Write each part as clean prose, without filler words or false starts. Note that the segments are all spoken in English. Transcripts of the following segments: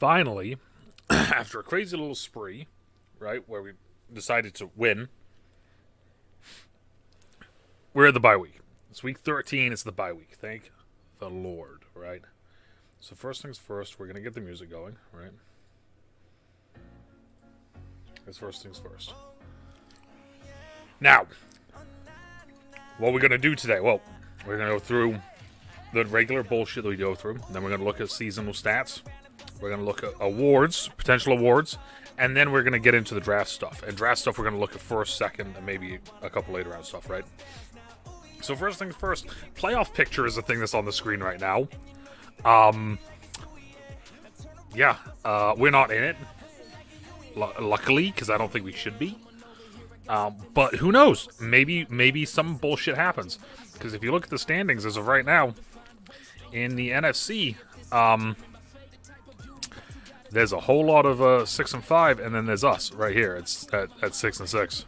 finally, after a crazy little spree, right, where we decided to win, we're at the bye week. It's week 13. It's the bye week. Thank the Lord, right? So first things first, we're going to get the music going, right? That's first things first. Now, what we're going to do today? Well, we're going to go through the regular bullshit that we go through. Then we're going to look at seasonal stats. We're going to look at awards, potential awards. And then we're going to get into the draft stuff. And draft stuff we're going to look at first, second, and maybe a couple later on stuff, right? So first things first, playoff picture is the thing that's on the screen right now. We're not in it. Luckily, because I don't think we should be. But who knows? Maybe some bullshit happens. Because if you look at the standings as of right now, in the NFC, there's a whole lot of 6 and 5, and then there's us right here. It's at 6 and 6.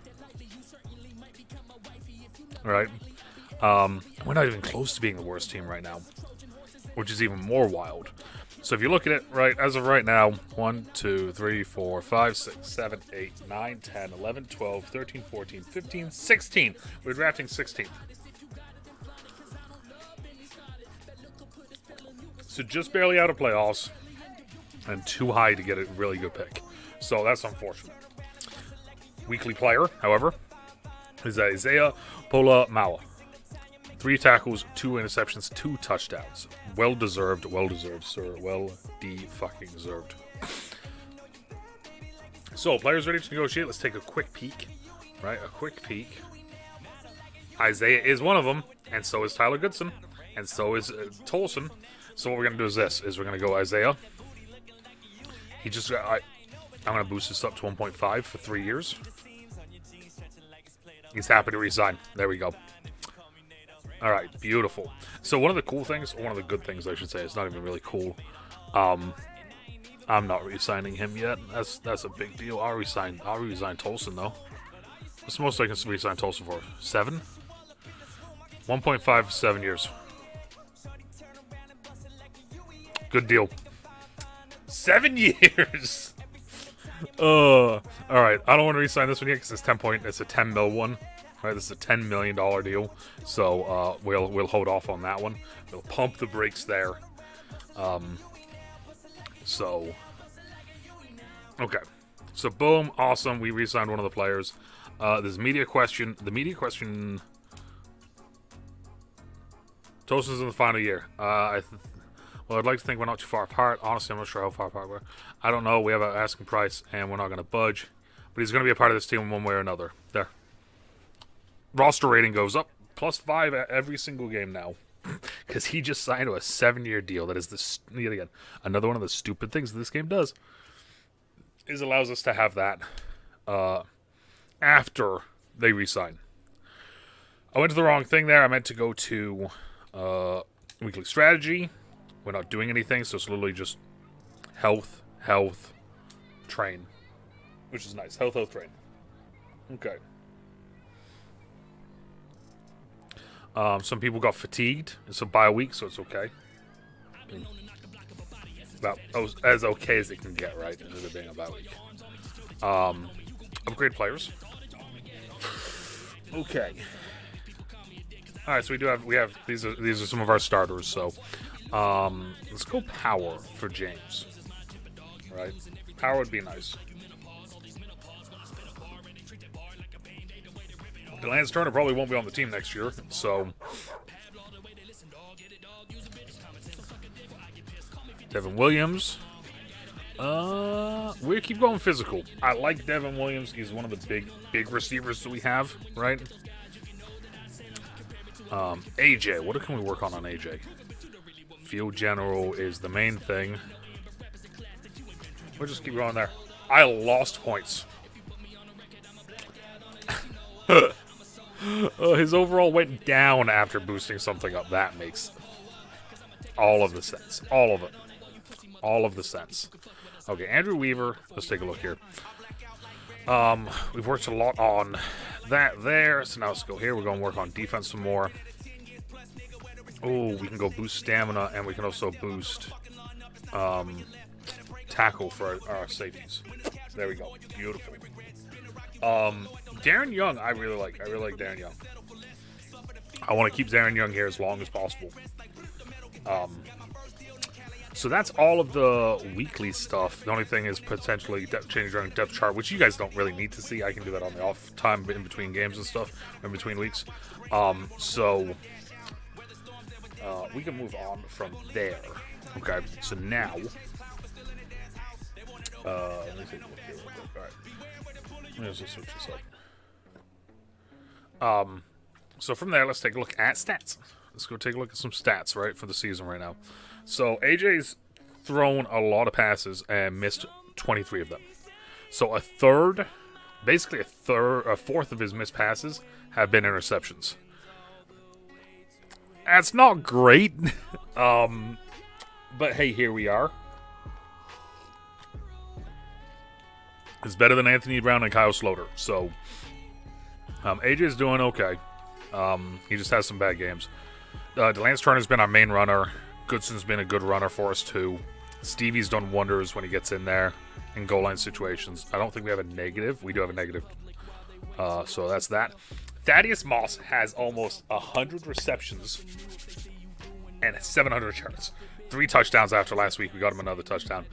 All right. We're not even close to being the worst team right now, which is even more wild. So if you look at it, right, as of right now, 1, 2, 3, 4, 5, 6, 7, 8, 9, 10, 11, 12, 13, 14, 15, 16. We're drafting 16th. So just barely out of playoffs and too high to get a really good pick. So that's unfortunate. Weekly player, however, is Isaiah Polamalu. 3 tackles, 2 interceptions, 2 touchdowns. Well deserved, sir. Well fucking deserved. So, players ready to negotiate. Let's take a quick peek. Right, a quick peek. Isaiah is one of them, and so is Tyler Goodson, and so is Tolson. So what we're gonna do is this: we're gonna go Isaiah. I'm gonna boost this up to 1.5 for 3 years. He's happy to resign. There we go. All right, beautiful. So one of the cool things, or one of the good things, I should say, it's not even really cool. I'm not re-signing him yet. That's a big deal. I'll resign Tolson though. What's the most I can re-sign Tolson for? 7? 1.5, 7 years. Good deal. 7 years. All right. I don't want to re-sign this one yet because it's a 10 mil one. Right, this is a $10 million deal, so we'll hold off on that one. We'll pump the brakes there. Okay. So boom, awesome. We re-signed one of the players. There's a media question. The media question. Tolson's in the final year. I'd like to think we're not too far apart. Honestly, I'm not sure how far apart we're. I don't know. We have an asking price, and we're not going to budge. But he's going to be a part of this team in one way or another. There. Roster rating goes up, +5 at every single game now. Because he just signed to a 7-year deal. That is yet again, another one of the stupid things that this game does. Is allows us to have that after they re-sign. I went to the wrong thing there. I meant to go to weekly strategy. We're not doing anything, so it's literally just health, train. Which is nice. Health, train. Okay. Some people got fatigued. It's a bye week, so it's okay. About as okay as it can get, right? Into being a bye week. Upgrade players. Okay. All right, so we have these are some of our starters. So let's go power for James. Right, power would be nice. Lance Turner probably won't be on the team next year, so Devin Williams. We keep going physical. I like Devin Williams. He's one of the big receivers that we have, right? AJ, what can we work on AJ? Field general is the main thing. We'll just keep going there. I lost points. His overall went down after boosting something up. That makes all of the sense. All of it. All of the sense. Okay, Andrew Weaver. Let's take a look here. We've worked a lot on that there. So now let's go here. We're going to work on defense some more. Oh, we can go boost stamina, and we can also boost tackle for our safeties. There we go. Beautiful. Darren Young, I really like. I really like Darren Young. I want to keep Darren Young here as long as possible. So that's all of the weekly stuff. The only thing is potentially changing around depth chart, which you guys don't really need to see. I can do that on the off time in between games and stuff, in between weeks. So we can move on from there. Okay, so now let me take a look here real quick. All right, let me just switch this up. So from there, let's take a look at stats. Let's go take a look at some stats, right, for the season right now. So AJ's thrown a lot of passes and missed 23 of them. So a fourth of his missed passes have been interceptions. That's not great, but hey, here we are. It's better than Anthony Brown and Kyle Sloter. So AJ's doing okay. He just has some bad games. Delance Turner's been our main runner. Goodson's been a good runner for us too. Stevie's done wonders when he gets in there in goal line situations. I don't think we have a negative. We do have a negative. So that's that. Thaddeus Moss has almost 100 receptions and 700 yards. 3 touchdowns after last week. We got him another touchdown.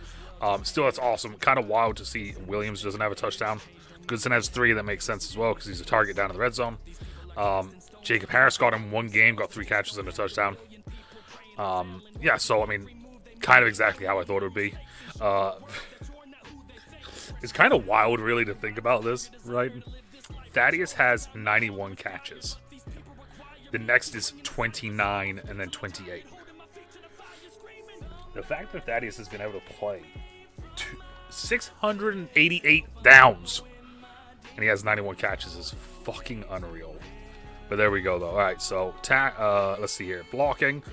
Still, that's awesome. Kind of wild to see Williams doesn't have a touchdown. Goodson has 3. That makes sense as well because he's a target down in the red zone. Jacob Harris got him 1 game, got 3 catches and a touchdown. Yeah, so, I mean, kind of exactly how I thought it would be. It's kind of wild, really, to think about this, right? Thaddeus has 91 catches. The next is 29 and then 28. The fact that Thaddeus has been able to play 688 downs and he has 91 catches is fucking unreal. But there we go, though. All right, so let's see here. Blocking.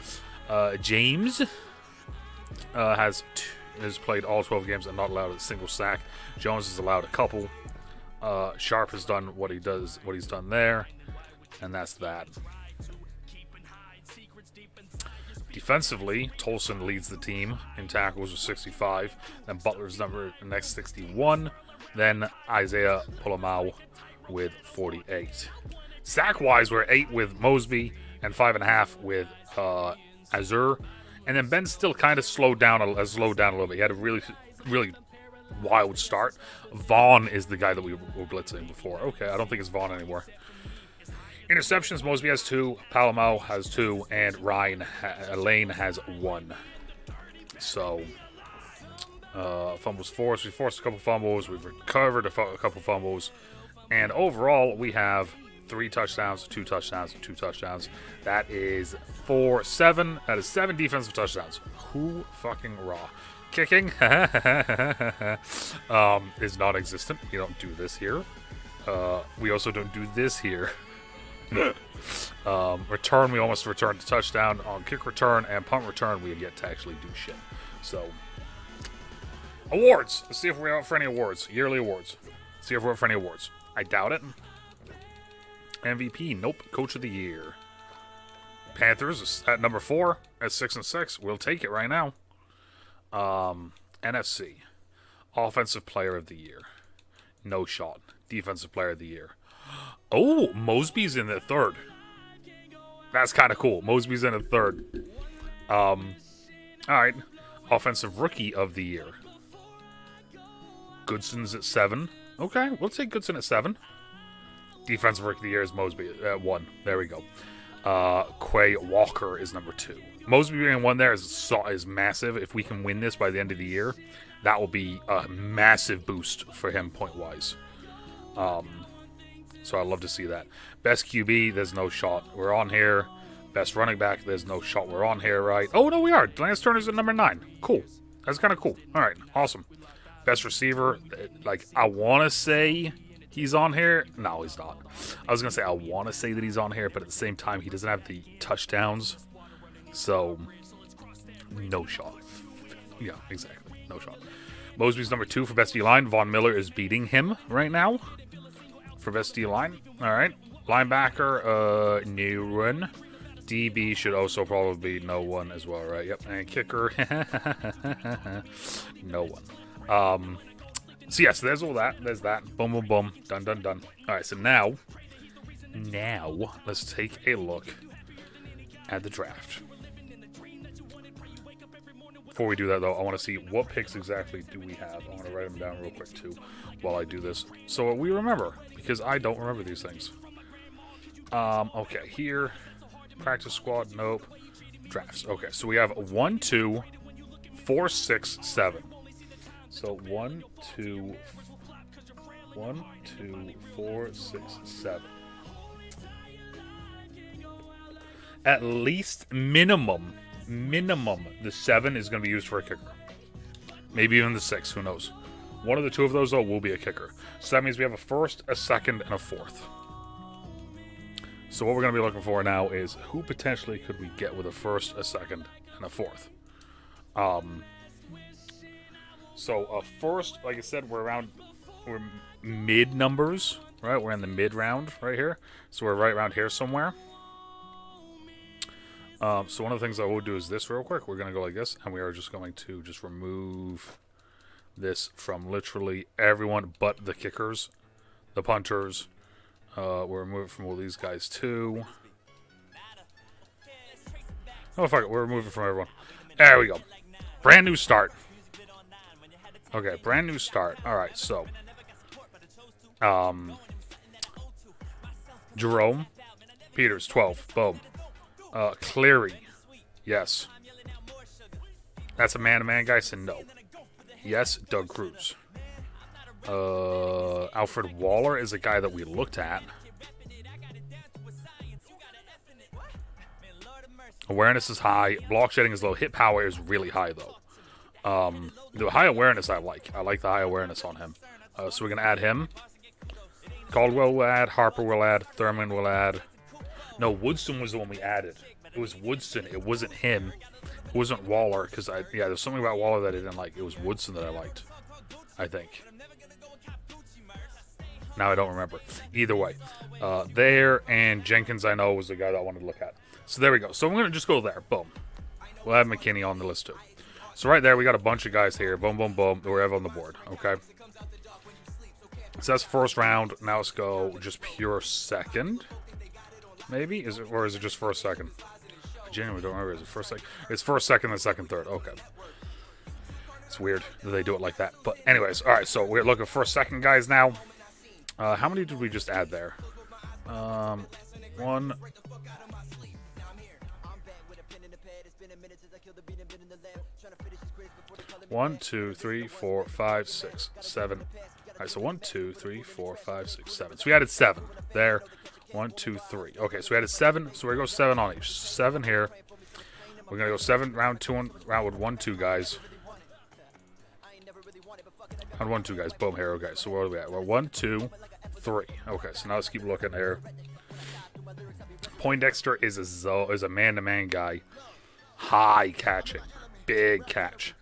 James has played all 12 games and not allowed a single sack. Jones has allowed a couple. Sharp has done what he's done there, and that's that. Defensively, Tolson leads the team in tackles with 65. Then Butler's next 61. Then Isaiah Pulamau with 48. Sack-wise, we're 8 with Mosby and 5.5 with Azur. And then Ben's still kind of slowed down a little bit. He had a really, really wild start. Vaughn is the guy that we were blitzing before. Okay, I don't think it's Vaughn anymore. Interceptions, Mosby has 2, Palamau has 2, and Lane has 1. So, fumbles forced. We forced a couple fumbles. We've recovered a couple fumbles. And overall, we have 3 touchdowns, 2 touchdowns, and 2 touchdowns. That is 7. That is 7 defensive touchdowns. Who fucking raw. Kicking is non-existent. You don't do this here. We also don't do this here. Return, we almost returned a touchdown. On kick return and punt return, we have yet to actually do shit. So, awards. Let's see if we're up for any awards. Yearly awards. See if we're up for any awards. I doubt it. MVP, nope. Coach of the year. Panthers is at number 4 at 6-6. We'll take it right now. NFC, offensive player of the year. No shot. Defensive player of the year. Oh, Mosby's in the 3rd. That's kind of cool. Mosby's in the 3rd. All right. Offensive rookie of the year. Goodson's at 7. Okay, we'll take Goodson at 7. Defensive rookie of the year is Mosby at 1. There we go. Quay Walker is number 2. Mosby being 1 there is massive. If we can win this by the end of the year, that will be a massive boost for him point-wise. So I'd love to see that. Best QB, there's no shot. We're on here. Best running back, there's no shot. We're on here, right? Oh, no, we are. Lance Turner's at number 9. Cool. That's kind of cool. All right, awesome. Best receiver, like, I want to say he's on here. No, he's not. I was going to say I want to say that he's on here, but at the same time, he doesn't have the touchdowns. So, no shot. Yeah, exactly. No shot. Mosby's number 2 for best D-line. Von Miller is beating him right now for best D-line. All right. Linebacker, no one. DB should also probably be no one as well, right? Yep. And kicker, no one. So yes, there's all that. There's that. Boom, boom, boom. Done, done, done. All right, so now let's take a look at the draft. Before we do that, though, I want to see what picks exactly do we have. I want to write them down real quick, too, while I do this. So we remember, because I don't remember these things. Okay, here. Practice squad, nope. Drafts. Okay, so we have 1, 2, 4, 6, 7. So 1, 2, 4, 6, 7. At least minimum, the 7 is going to be used for a kicker. Maybe even the 6, who knows. One of the two of those, though, will be a kicker. So that means we have a first, a second, and a fourth. So what we're going to be looking for now is who potentially could we get with a first, a second, and a fourth. So a first, like I said, we're mid numbers, right? We're in the mid round right here. So we're right around here somewhere. So one of the things I will do is this real quick. We're going to go like this, and we are just going to just remove this from literally everyone but the kickers, the punters. We'll remove it from all these guys too. Oh, fuck it. We're removing it from everyone. There we go. Brand new start. Okay, brand new start. Alright, so. Jerome. Peters, 12. Boom. Cleary. Yes. That's a man-to-man guy, so no. Yes, Doug Cruz. Alfred Waller is a guy that we looked at. Awareness is high. Block shedding is low. Hit power is really high, though. The high awareness I like. I like the high awareness on him. So we're going to add him. Caldwell will add. Harper will add. Thurman will add. No, Woodson was the one we added. It was Woodson. It wasn't him. It wasn't Waller. Because, there's something about Waller that I didn't like. It was Woodson that I liked. I think. Now I don't remember. Either way. There, and Jenkins I know was the guy that I wanted to look at. So there we go. So I'm going to just go there. Boom. We'll have McKinney on the list too. So right there, we got a bunch of guys here. Boom, boom, boom. That we have on the board. Okay. So that's first round. Now let's go just pure second. Maybe? Or is it just first second? I genuinely don't remember. Is it first second? It's first, second, then second, third. Okay. It's weird that they do it like that. But anyways, all right. So we're looking for second guys now. How many did we just add there? 1. 1, 2, 3, 4, 5, 6, 7. All right, so 1, 2, 3, 4, 5, 6, 7. So we added 7 there. 1, 2, 3. Okay, so we added 7. So we're going to go 7 on each. 7 here. We're going to go 7 round 2 round with 1, 2 guys. Round 1, 2 guys. Boom here. Okay, so where are we at? We're 1, 2, 3. Okay, so now let's keep looking here. Poindexter is a man-to-man guy. High catching. Big catch.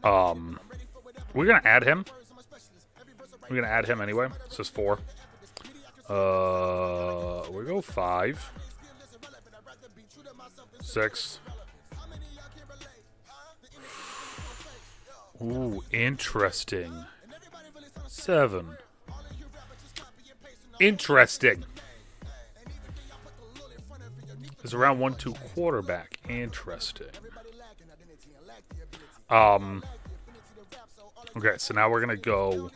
We're going to add him. We're going to add him anyway. This is 4. We go 5. 6. Ooh, interesting. 7. Interesting. It's around 1, 2 quarterback. Interesting. Okay, so now we're gonna go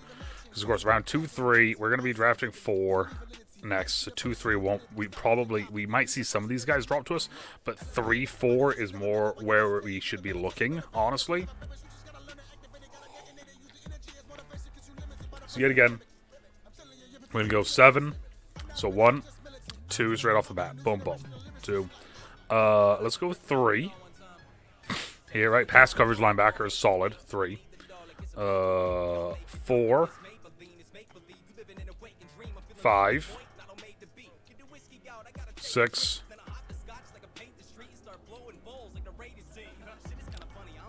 because of course round 2, 3. We're gonna be drafting 4 next. So 2, 3 won't. We might see some of these guys drop to us, but 3, 4 is more where we should be looking, honestly. So yet again, we're gonna go 7. So 1, 2 is right off the bat. Boom, boom. 2. Let's go with 3. Here, right? Pass coverage linebacker is solid. 3. 4. 5. 6.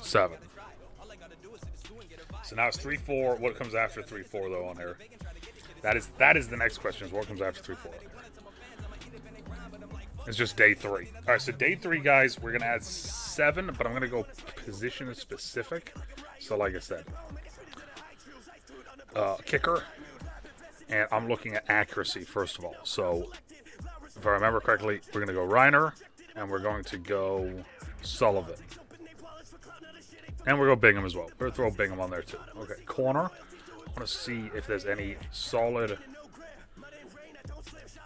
7. So now it's 3, 4. What comes after 3, 4 though on here? That is the next question. Is what comes after 3, 4? It's just day 3. All right, so day 3, guys, we're gonna add 7, but I'm gonna go position specific. So like I said, kicker, and I'm looking at accuracy first of all. So, if I remember correctly, we're going to go Reiner, and we're going to go Sullivan. And we'll go Bingham as well. We'll throw Bingham on there too. Okay, corner. I want to see if there's any solid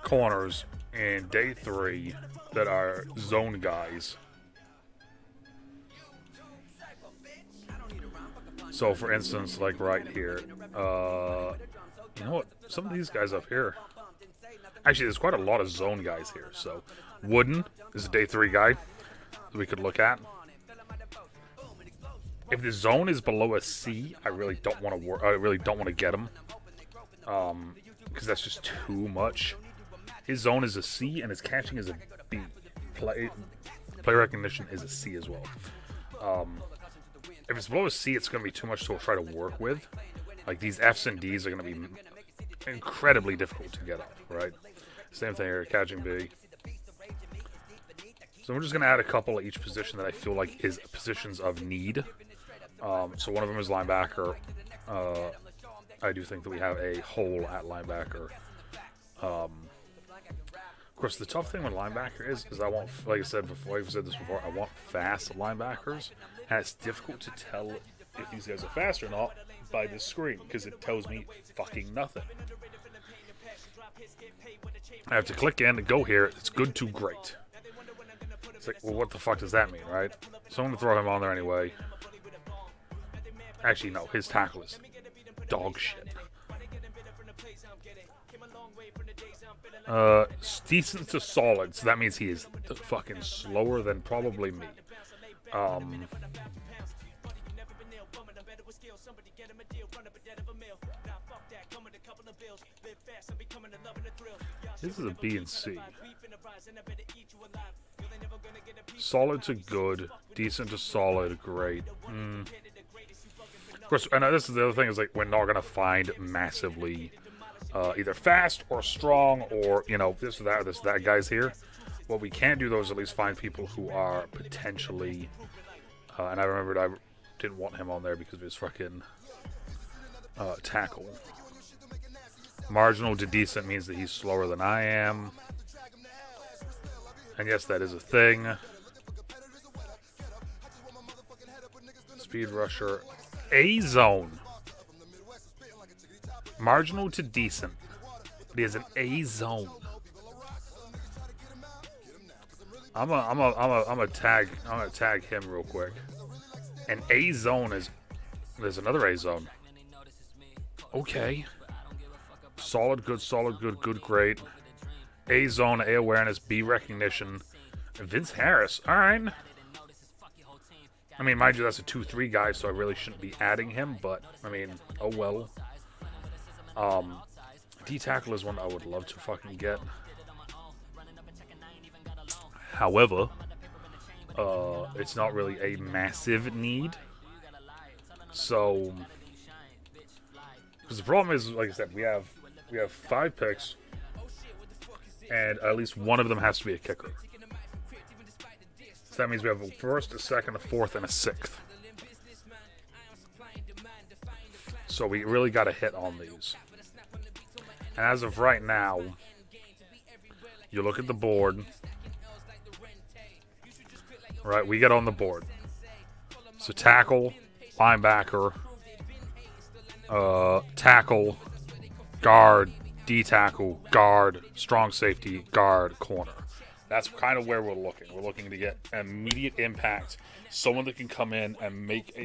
corners in day 3 that are zone guys. So, for instance, like right here, you know what? Some of these guys up here. Actually, there's quite a lot of zone guys here. So, Wooden is a day 3 guy that we could look at. If the zone is below a C, I really don't want to I really don't want to get him, because that's just too much. His zone is a C, and his catching is a B. Play recognition is a C as well. If it's below a C, it's going to be too much to try to work with. Like, these Fs and Ds are going to be incredibly difficult to get up, right? Same thing here, catching B. So we're just going to add a couple at each position that I feel like is positions of need. So one of them is linebacker. I do think that we have a hole at linebacker. Of course, the tough thing with linebacker is I want, like I said before, I've said this before, I want fast linebackers, and it's difficult to tell if these guys are fast or not by this screen, because it tells me fucking nothing. I have to click in and go here. It's good to great. It's like, well, what the fuck does that mean, right? So I'm going to throw him on there anyway. Actually, no, his tackle is dog shit. Decent to solid, so that means he is fucking slower than probably me. This is a B and C. Solid to good, decent to solid, great. Of course, and this is the other thing, is like we're not gonna find massively either fast or strong or, you know, this or that guys here. What we can do though is at least find people who are potentially and I remembered I didn't want him on there because of his fucking tackle. Marginal to decent means that he's slower than I am. And yes, that is a thing. Speed rusher. A-zone. Marginal to decent. But he has an A-zone. I'm gonna tag him real quick. An A-zone is, there's another A-zone. Okay. Solid, good, great. A-zone, A awareness, B recognition. Vince Harris. Alright. I mean, mind you, that's a 2-3 guy, so I really shouldn't be adding him, but, I mean, oh well. D-tackle is one I would love to fucking get. However, it's not really a massive need. So, because the problem is, like I said, we have 5 picks, and at least one of them has to be a kicker. So that means we have a first, a second, a fourth, and a sixth. So we really got to hit on these. And as of right now, you look at the board. Right, we get on the board. So tackle, linebacker, tackle, guard, D-tackle, guard, strong safety, guard, corner. That's kind of where we're looking. We're looking to get immediate impact. Someone that can come in and make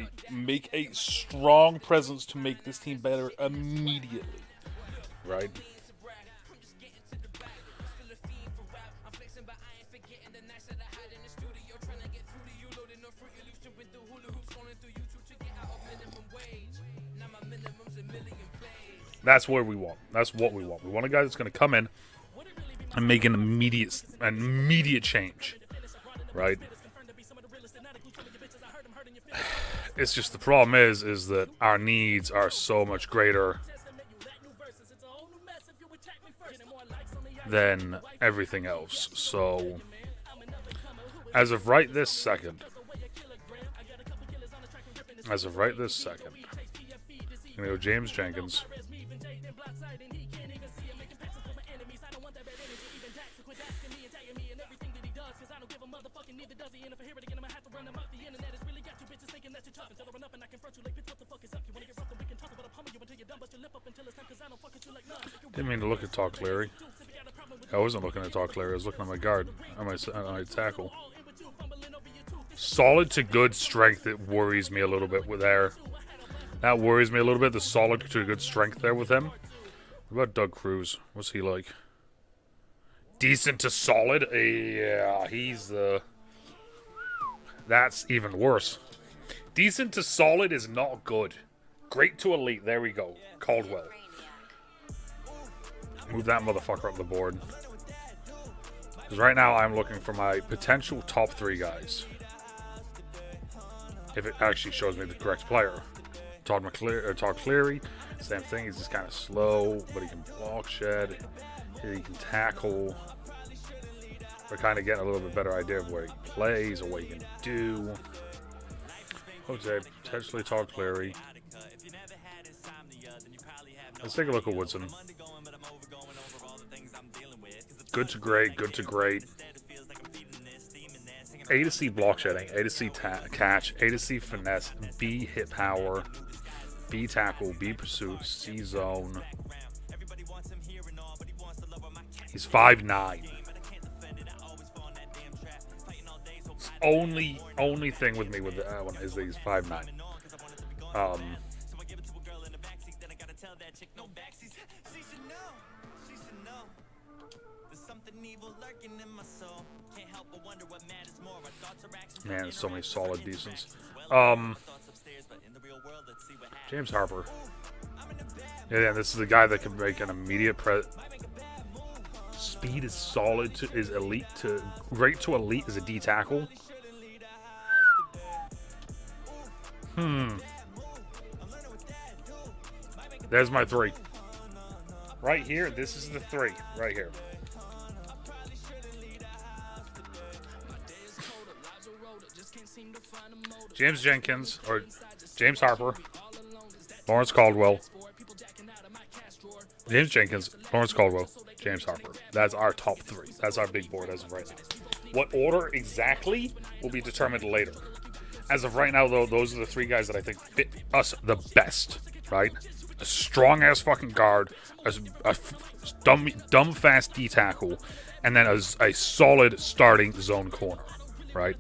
a strong presence to make this team better immediately. Right? That's where we want. That's what we want. We want a guy that's going to come in and make an immediate change, right? It's just the problem is that our needs are so much greater than everything else. So, as of right this second, I'm going to go James Jenkins. Didn't mean to look at Talk Cleary. I wasn't looking at Talk Cleary. I was looking at my guard, on my tackle. Solid to good strength. It worries me a little bit with there. That worries me a little bit. The solid to good strength there with him. What about Doug Cruz? What's he like? Decent to solid. Yeah, he's that's even worse. Decent to solid is not good. Great to elite. There we go. Caldwell. Move that motherfucker up the board. Because right now I'm looking for my potential top 3 guys. If it actually shows me the correct player. Todd Cleary, same thing. He's just kind of slow, but he can block shed. He can tackle. We're kind of getting a little bit better idea of where he plays or what he can do. Okay, potentially Todd Cleary. Let's take a look at Woodson. Good to great, good to great. A to C block shedding, A to C catch, A to C finesse, B hit power, B tackle, B pursuit, C zone. He's 5'9". Only thing with me with that one is that he's 5'9". Man, there's so many solid decents. James Harper. Yeah, this is the guy that can make an immediate speed is solid to is elite to great to elite is a D tackle. There's my 3. Right here, this is the 3 right here. James Jenkins or James Harper, Lawrence Caldwell. James Jenkins, Lawrence Caldwell, James Harper. That's our top 3. That's our big board as of right now. What order exactly will be determined later. As of right now, though, those are the 3 guys that I think fit us the best, right? A strong-ass fucking guard, a dumb fast D tackle, and then a solid starting zone corner, right?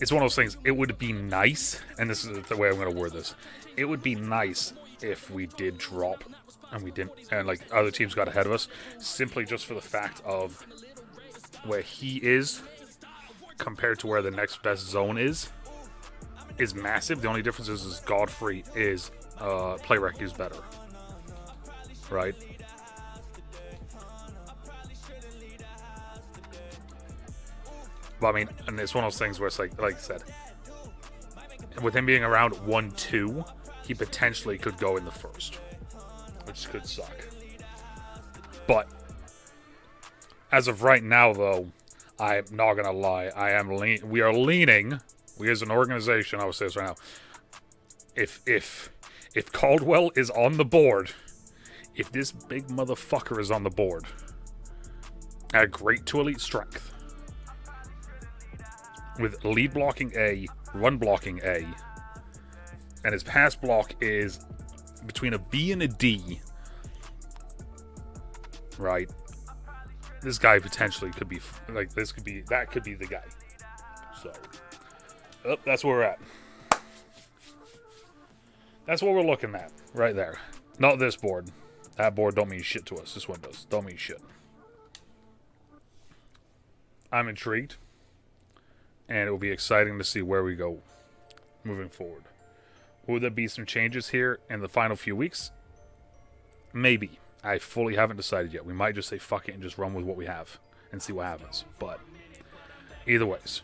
It's one of those things, it would be nice, and this is the way I'm going to word this, it would be nice if we did drop, and we didn't, and like other teams got ahead of us, simply just for the fact of where he is compared to where the next best zone is massive. The only difference is Godfrey is play rec is better, right? But I mean, and it's one of those things where it's like I said, with him being around 1-2, he potentially could go in the first, which could suck. But as of right now, though, I'm not gonna lie. We are leaning. We as an organization, I will say this right now. If Caldwell is on the board, if this big motherfucker is on the board, at great to elite strength, with lead blocking A, run blocking A, and his pass block is between a B and a D, right? This guy potentially could be like that could be the guy. So, that's where we're at. That's what we're looking at right there. Not this board. That board don't mean shit to us. This one does. Don't mean shit. I'm intrigued. And it will be exciting to see where we go moving forward. Will there be some changes here in the final few weeks? Maybe. I fully haven't decided yet. We might just say fuck it and just run with what we have and see what happens. But either ways,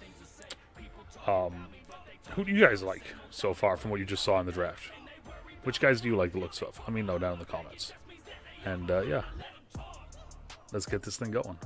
who do you guys like so far from what you just saw in the draft? Which guys do you like the looks of? Let me know down in the comments. And yeah, let's get this thing going.